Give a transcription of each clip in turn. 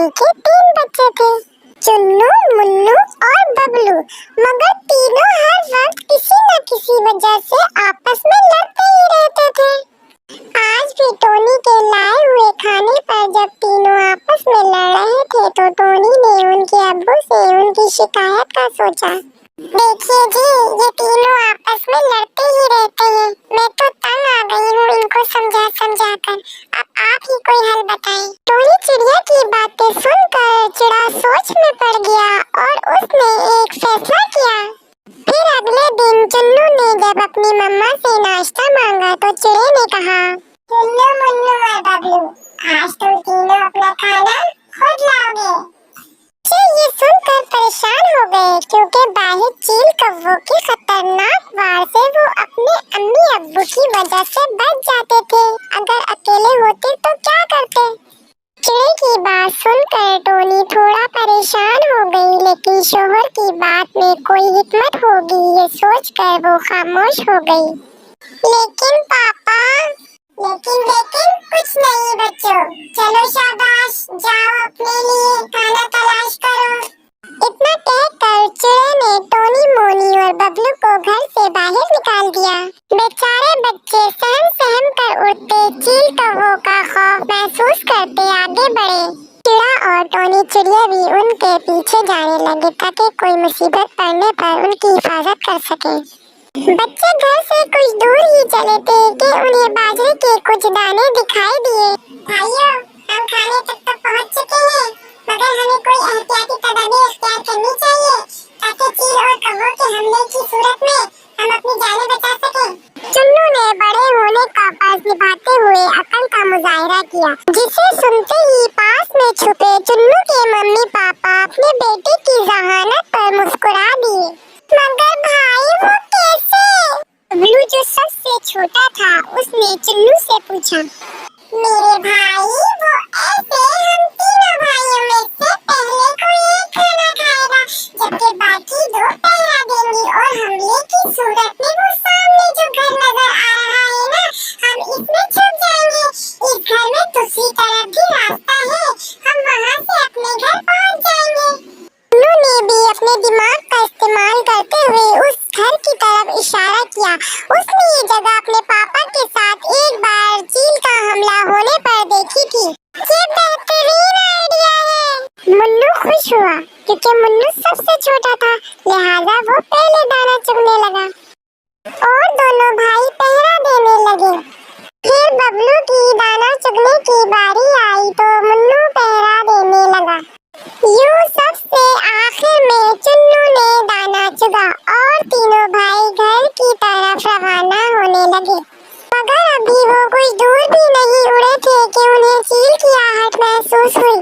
Tony के 3 बच्चे थे, चुन्नू, मुन्नू और बबलू। मगर तीनों हर वक्त किसी न किसी वजह से आपस में लड़ते ही रहते थे। आज भी टोनी के लाए हुए खाने पर जब तीनों आपस में लड़ रहे थे तो टोनी ने उनके अब्बू से उनकी शिकायत का सोचा। देखिए जी, ये तीनों आपस में लड़ते ही रहते हैं। मैं तो तंग आ गई हूँ इनको समझा समझा कर। अब आप ही कोई हल बताएं। टोनी चिड़िया की बातें सुनकर चिड़ा सोच में पड़ गया और उसने एक फैसला किया। फिर अगले दिन चुन्नू ने जब अपनी मम्मा से नाश्ता मांगा तो चिड़े ने कहा, चुन्नू, मुन्नू और बबलू, आज तुम तीनों अपना खाना खुद लाओगे। ये सुनकर परेशान हो गए क्योंकि बाहर चील कौवों की खतरनाक वार से वो अपने अम्मी अब्बू की वजह से बच जाते थे। अगर अकेले होते तो क्या करते। चिड़े की बात सुनकर टोनी थोड़ा परेशान हो गई, लेकिन शोहर की बात में कोई हिकमत होगी ये सोचकर वो खामोश हो गई। लेकिन पापा, लेकिन कुछ नहीं बच्चों, चलो शाबाश, जाओ अपने लिए खाना तलाश करो। इतना कहकर चिड़े ने टोनी, मोनी और बबलू को घर से बाहर निकाल दिया। बेचारे बच्चे सहम सहम कर उड़ते चील कौवों का खौफ महसूस करते आगे बढ़े। चिड़ा और टोनी चिड़िया भी उनके पीछे जाने लगे ताकि कोई मुसीबत पड़ने पर उनकी हिफाजत कर सके। बच्चे घर से कुछ दूर ही चले थे कि उन्हें बाजरे के कुछ दाने दिखाई दिए। भाइयों, हम खाने तक तो पहुंच चुके हैं, मगर हमें कोई एहतियाती तदबीर इख्तियार करनी चाहिए ताकि चील और कौवों के हमले की सूरत में हम अपनी जानें बचा सकें। चुन्नू ने बड़े होने का फर्ज निभाते हुए अकल का मुजाहिरा किया, जिसे सुनते ही पास में छुपे चुन्नू के मम्मी पापा अपने बेटे की जहानत पर मुस्कुरा दिए। मगर भाई वो कैसे? बबलू जो सबसे छोटा था उसने चुन्नू से पूछा। मेरे भाई, वो ऐसे हम तीनों भाइयों में से पहले कोई एक खाना खाएगा, जबकि बाकी 2 पहरा देंगे और हमले की सूरत में वो सामने जो घर नजर आ रहा है ना, हम इसमें छुप जाएंगे। इस घर में दूसरी तरफ भी रास्ता है, हम वहाँ से अपने घर पहुँच जाएंगे। चुन्नू ने भी अपने दिमाग का इस्तेमाल करते हुए उस घर की तरफ इशारा किया। उसने ये जगह अपने पापा के साथ एक बार चील का हमला होने पर देखी थी। ये बेहतरीन आइडिया है। मुन्नू खुश हुआ क्योंकि मुन्नू सबसे छोटा था, लिहाजा वो पहले दाना चुगने लगा और दोनों भाई पहरा देने लगे। फिर बबलू की दाना चुगने की बारी आई तो मुन्नू पहरा देने लगा। यूं सबसे आखिर में चुन्नू ने दाना चुगा और तीनों भाई घर की तरफ रवाना होने लगे। मगर अभी वो कुछ दूर भी नहीं उड़े थे कि उन्हें चील की आहट महसूस हुई।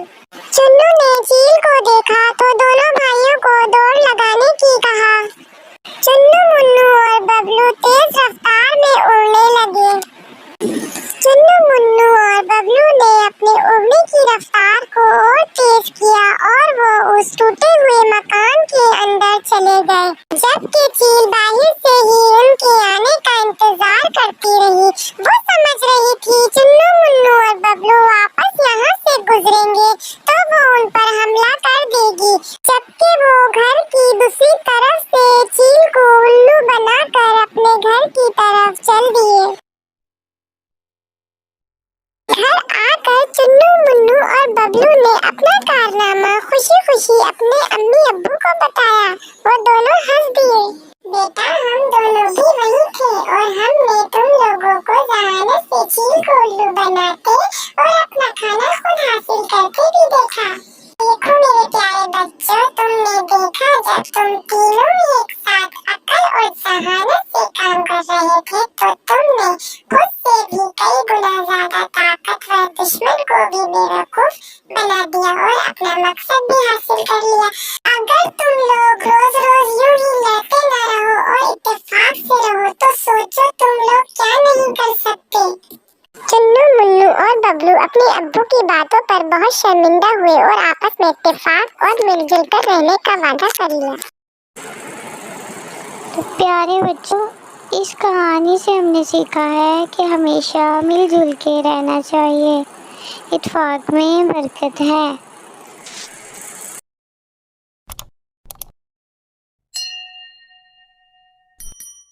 चुन्नू ने चील को देखा तो दोनों भाइयों को दौड़ लगाने की कहा। चुन्नू, मुन्नू और बबलू तेज रफ्तार में उड़ने लगे। चुन्नू, मुन्नू और बबलू ने अपने उड़ने की रफ्तार को और तेज किया और वो उस टूटे हुए मकान के अंदर चले गए। जबकि चील बाहर से ही उनके आने का इंतजार करती रही। वो समझ रही थी चुन्नू, मुन्नू और बबलू वापस यहाँ से गुजरेंगे तो वो उन पर हमला कर देगी, जबकि वो घर की दूसरी तरफ से चील को उल्लू बनाकर अपने घर की तरफ चल दिए। घर आकर चुन्नू, मुन्नू और बबलू ने अपना कारनामा खुशी खुशी अपने अम्मी अब्बू को बताया। वो दोनों हंस दिए। बेटा, हम दोनों भी वही थे और हमने तुम लोगों को जहानत से चील को उल्लू बनाते और अपना खाना खुद हासिल करके भी देखा। देखो मेरे प्यारे बच्चों, तुमने देखा जब तुम तीनों एक साथ अकल और जहानत से काम कर रहे थे तो तुमने खुद से भी कई गुना ज्यादा ताकतवर दुश्मन को भी बेवकूफ बना दिया और अपना मकसद भी हासिल कर लिया। अगर तुम लोग रोज रोज यूं ही लड़ते न रहो और इत्तेफाक से रहो तो सोचो तुम लोग क्या नहीं कर सकते। चुन्नू, मुन्नू और बबलू अपने अब्बू की बातों पर बहुत शर्मिंदा हुए और आपस में इत्तेफाक और मिलजुल कर रहने का वादा कर लिया। तो प्यारे बच्चों, इस कहानी से हमने सीखा है कि हमेशा मिलजुल के रहना चाहिए। इत्तेफाक में बरकत है।